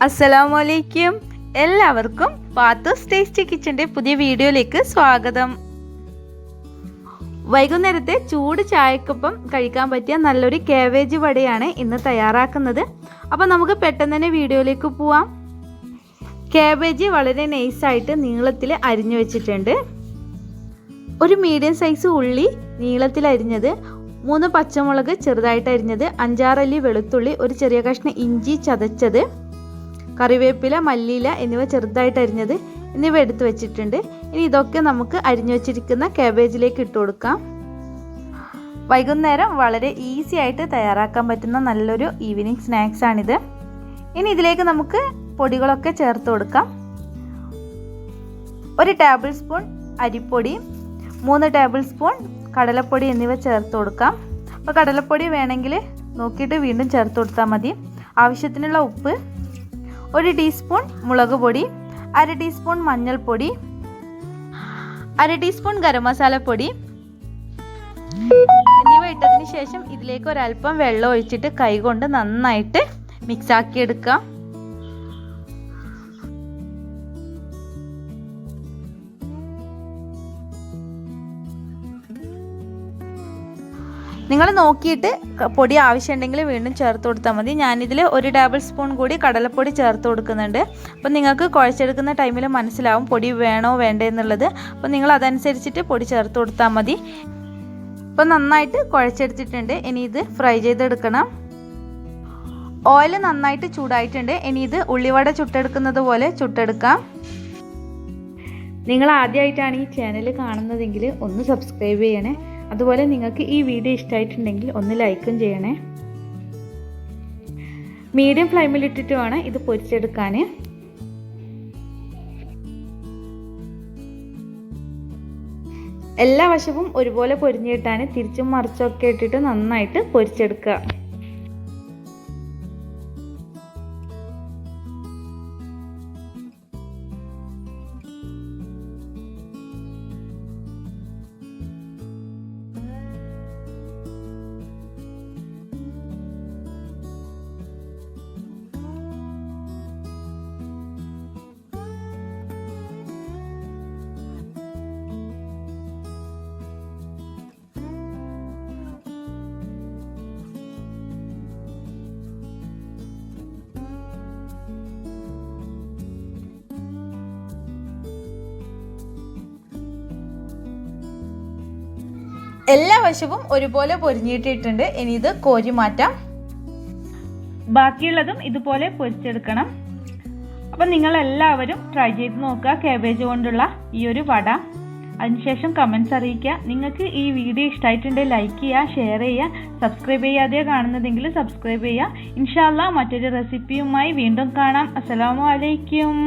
അസ്സലാമലൈക്കും. എല്ലാവർക്കും പാത്തൂസ് ടേസ്റ്റി കിച്ചൻ്റെ പുതിയ വീഡിയോയിലേക്ക് സ്വാഗതം. വൈകുന്നേരത്തെ ചൂട് ചായക്കൊപ്പം കഴിക്കാൻ പറ്റിയ നല്ലൊരു കാബേജ് വടയാണ് ഇന്ന് തയ്യാറാക്കുന്നത്. അപ്പോൾ നമുക്ക് പെട്ടെന്ന് തന്നെ വീഡിയോയിലേക്ക് പോവാം. കാബേജ് വളരെ നൈസായിട്ട് നീളത്തിൽ അരിഞ്ഞു വെച്ചിട്ടുണ്ട്. ഒരു മീഡിയം സൈസ് ഉള്ളി നീളത്തിൽ അരിഞ്ഞത്, 3 പച്ചമുളക് ചെറുതായിട്ട് അരിഞ്ഞത്, 5-6 അല്ലി വെളുത്തുള്ളി, ഒരു ചെറിയ കഷ്ണം ഇഞ്ചി ചതച്ചത്, കറിവേപ്പില, മല്ലിയില എന്നിവ ചെറുതായിട്ട് അരിഞ്ഞത് എന്നിവ എടുത്തു വെച്ചിട്ടുണ്ട്. ഇനി ഇതൊക്കെ നമുക്ക് അരിഞ്ഞു വെച്ചിരിക്കുന്ന കാബേജിലേക്ക് ഇട്ട് കൊടുക്കാം. വൈകുന്നേരം വളരെ ഈസി ആയിട്ട് തയ്യാറാക്കാൻ പറ്റുന്ന നല്ലൊരു ഈവനിങ് സ്നാക്സ് ആണിത്. ഇനി ഇതിലേക്ക് നമുക്ക് പൊടികളൊക്കെ ചേർത്ത് കൊടുക്കാം. 1 ടേബിൾ സ്പൂൺ അരിപ്പൊടി, 3 ടേബിൾ സ്പൂൺ കടലപ്പൊടി എന്നിവ ചേർത്ത് കൊടുക്കാം. അപ്പോൾ കടലപ്പൊടി വേണമെങ്കിൽ നോക്കിയിട്ട് വീണ്ടും ചേർത്ത് കൊടുത്താൽ മതി. ആവശ്യത്തിനുള്ള ഉപ്പ്, 1 ടീസ്പൂൺ മുളക് പൊടി, 1/2 ടീസ്പൂൺ മഞ്ഞൾപ്പൊടി, 1/2 ടീസ്പൂൺ ഗരം മസാലപ്പൊടി എന്നിവ ഇട്ടതിന് ശേഷം ഇതിലേക്ക് ഒരല്പം വെള്ളം ഒഴിച്ചിട്ട് കൈകൊണ്ട് നന്നായിട്ട് മിക്സ് ആക്കി എടുക്കാം. നിങ്ങൾ നോക്കിയിട്ട് പൊടി ആവശ്യമുണ്ടെങ്കിൽ വീണ്ടും ചേർത്ത് കൊടുത്താൽ മതി. ഞാനിതിൽ 1 ടേബിൾ സ്പൂൺ കൂടി കടലപ്പൊടി ചേർത്ത് കൊടുക്കുന്നുണ്ട്. അപ്പോൾ നിങ്ങൾക്ക് കുഴച്ചെടുക്കുന്ന ടൈമിൽ മനസ്സിലാവും പൊടി വേണോ വേണ്ടേ എന്നുള്ളത്. അപ്പോൾ നിങ്ങൾ അതനുസരിച്ചിട്ട് പൊടി ചേർത്ത് കൊടുത്താൽ മതി. അപ്പോൾ നന്നായിട്ട് കുഴച്ചെടുത്തിട്ടുണ്ട്. ഇനി ഇത് ഫ്രൈ ചെയ്തെടുക്കണം. ഓയിൽ നന്നായിട്ട് ചൂടായിട്ടുണ്ട്. ഇനി ഇത് ഉള്ളിവട ചുട്ടെടുക്കുന്നത് പോലെ ചുട്ടെടുക്കാം. നിങ്ങൾ ആദ്യമായിട്ടാണ് ഈ ചാനൽ കാണുന്നതെങ്കിൽ ഒന്ന് സബ്സ്ക്രൈബ് ചെയ്യണേ. അതുപോലെ നിങ്ങൾക്ക് ഈ വീഡിയോ ഇഷ്ടമായിട്ടുണ്ടെങ്കിൽ ഒന്ന് ലൈക്കും ചെയ്യണേ. മീഡിയം ഫ്ലെയിമിൽ ഇട്ടിട്ട് വേണം ഇത് പൊരിച്ചെടുക്കാൻ. എല്ലാ വശവും ഒരുപോലെ പൊരിഞ്ഞ് കിട്ടാൻ തിരിച്ചും മറിച്ചൊക്കെ ഇട്ടിട്ട് നന്നായിട്ട് പൊരിച്ചെടുക്കുക. എല്ലാ വശവും ഒരുപോലെ പൊരിഞ്ഞിട്ടിട്ടുണ്ട്. ഇനി ഇത് കോരി മാറ്റാം. ബാക്കിയുള്ളതും ഇതുപോലെ പൊരിച്ചെടുക്കണം. അപ്പം നിങ്ങളെല്ലാവരും ട്രൈ ചെയ്ത് നോക്കുക കാബേജ് കൊണ്ടുള്ള ഈ ഒരു വട. അതിനുശേഷം കമൻറ്റ്സ് അറിയിക്കുക. നിങ്ങൾക്ക് ഈ വീഡിയോ ഇഷ്ടമായിട്ടുണ്ടെങ്കിൽ ലൈക്ക് ചെയ്യുക, ഷെയർ ചെയ്യുക. സബ്സ്ക്രൈബ് ചെയ്യാതെ കാണുന്നതെങ്കിൽ സബ്സ്ക്രൈബ് ചെയ്യുക. ഇൻഷാ അല്ലാഹ് മറ്റൊരു റെസിപ്പിയുമായി വീണ്ടും കാണാം. അസ്സലാമു അലൈക്കും.